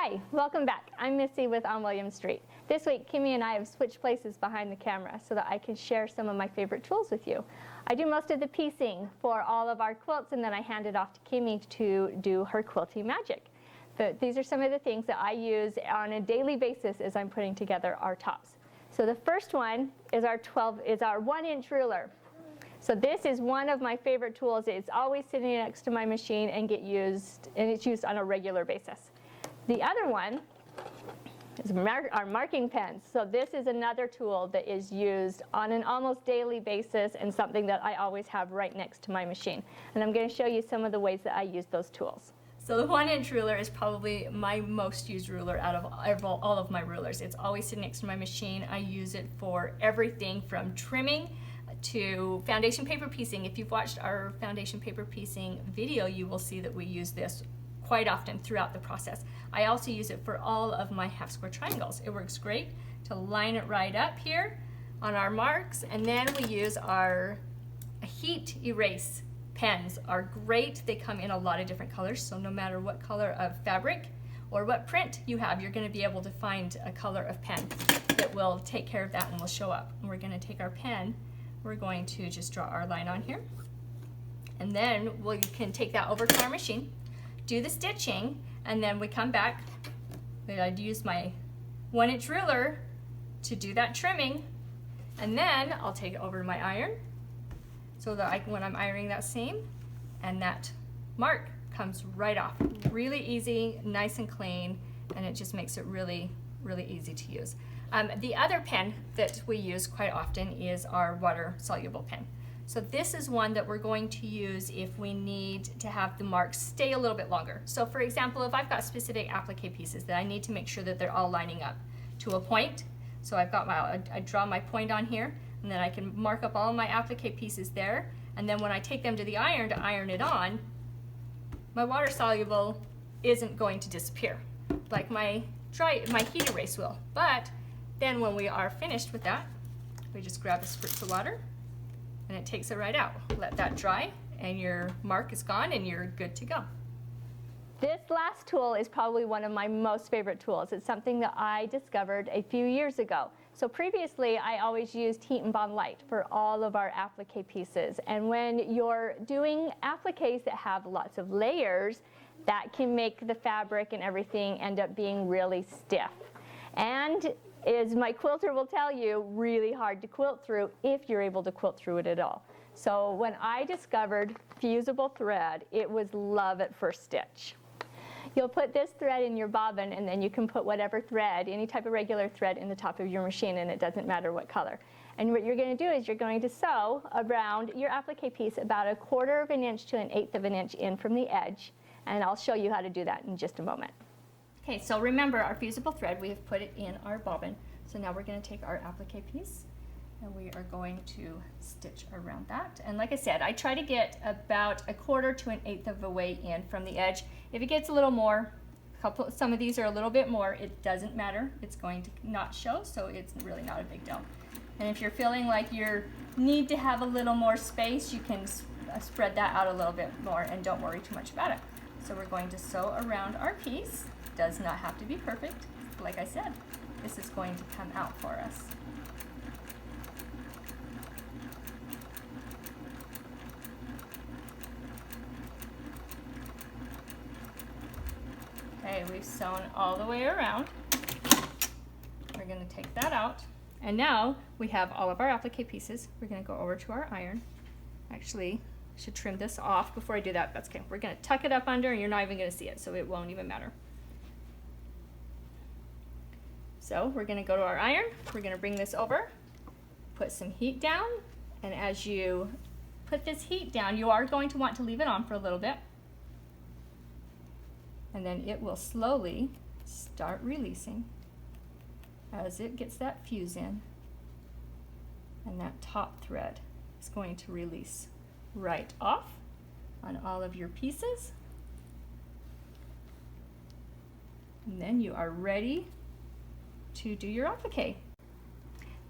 Hi, welcome back. I'm Missy with On William Street. This week, Kimmy and I have switched places behind the camera so that I can share some of my favorite tools with you. I do most of the piecing for all of our quilts, and then I hand it off to Kimmy to do her quilting magic. But these are some of the things that I use on a daily basis as I'm putting together our tops. So the first one is our 1-inch ruler. So this is one of my favorite tools. It's always sitting next to my machine and it's used on a regular basis. The other one is our marking pens. So this is another tool that is used on an almost daily basis and something that I always have right next to my machine. And I'm going to show you some of the ways that I use those tools. So the 1-inch ruler is probably my most used ruler out of all of my rulers. It's always sitting next to my machine. I use it for everything from trimming to foundation paper piecing. If you've watched our foundation paper piecing video, you will see that we use this quite often throughout the process. I also use it for all of my half square triangles. It works great to line it right up here on our marks, and then we use our heat erase pens. Are great. They come in a lot of different colors, so no matter what color of fabric or what print you have, you're going to be able to find a color of pen that will take care of that and will show up. And we're going to take our pen, we're going to just draw our line on here, and then we can take that over to our machine, do the stitching, and then we come back. I'd use my 1-inch ruler to do that trimming, and then I'll take it over to my iron so that when I'm ironing that seam, and that mark comes right off. Really easy, nice and clean, and it just makes it really, really easy to use. The other pen that we use quite often is our water-soluble pen. So this is one that we're going to use if we need to have the marks stay a little bit longer. So for example, if I've got specific applique pieces that I need to make sure that they're all lining up to a point, so I've got I draw my point on here, and then I can mark up all my applique pieces there, and then when I take them to the iron to iron it on, my water soluble isn't going to disappear like my heat erase will. But then when we are finished with that, we just grab a spritz of water and it takes it right out. Let that dry and your mark is gone and you're good to go. This last tool is probably one of my most favorite tools. It's something that I discovered a few years ago. So previously, I always used Heat and Bond Light for all of our applique pieces. And when you're doing appliques that have lots of layers, that can make the fabric and everything end up being really stiff. And as my quilter will tell you, really hard to quilt through if you're able to quilt through it at all. So when I discovered fusible thread, it was love at first stitch. You'll put this thread in your bobbin, and then you can put whatever thread, any type of regular thread, in the top of your machine, and it doesn't matter what color. And what you're going to do is you're going to sew around your applique piece about 1/4 of an inch to 1/8 of an inch in from the edge, and I'll show you how to do that in just a moment. Okay, so remember our fusible thread, we have put it in our bobbin. So now we're going to take our applique piece and we are going to stitch around that. And like I said, I try to get about 1/4 to 1/8 of a way in from the edge. If it gets a little more, some of these are a little bit more, it doesn't matter. It's going to not show, so it's really not a big deal. And if you're feeling like you need to have a little more space, you can spread that out a little bit more and don't worry too much about it. So we're going to sew around our piece. Does not have to be perfect. Like I said, this is going to come out for us. Okay, we've sewn all the way around. We're going to take that out. And now we have all of our applique pieces. We're going to go over to our iron. Actually, I should trim this off before I do that. That's okay. We're going to tuck it up under and you're not even going to see it, so it won't even matter. So we're going to go to our iron. We're going to bring this over, put some heat down, and as you put this heat down, you are going to want to leave it on for a little bit. And then it will slowly start releasing as it gets that fuse in. And that top thread is going to release right off on all of your pieces. And then you are ready to do your applique.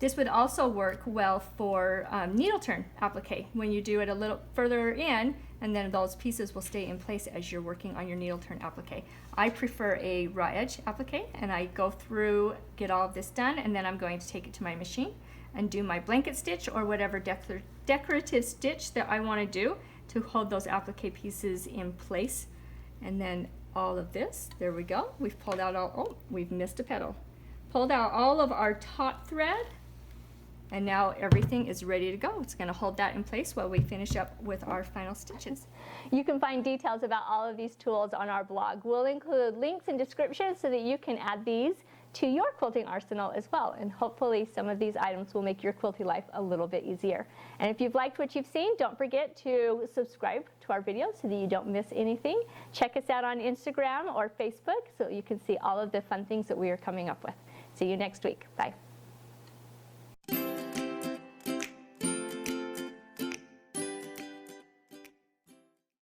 This would also work well for needle turn applique when you do it a little further in, and then those pieces will stay in place as you're working on your needle turn applique. I prefer a raw edge applique, and I go through, get all of this done, and then I'm going to take it to my machine and do my blanket stitch or whatever decorative stitch that I want to do to hold those applique pieces in place. And then all of this, there we go. We've pulled out all, oh, we've missed a petal. Pulled out all of our taut thread, and now everything is ready to go. It's going to hold that in place while we finish up with our final stitches. You can find details about all of these tools on our blog. We'll include links and descriptions so that you can add these to your quilting arsenal as well, and hopefully some of these items will make your quilting life a little bit easier. And if you've liked what you've seen, don't forget to subscribe to our videos so that you don't miss anything. Check us out on Instagram or Facebook so you can see all of the fun things that we are coming up with. See you next week. Bye.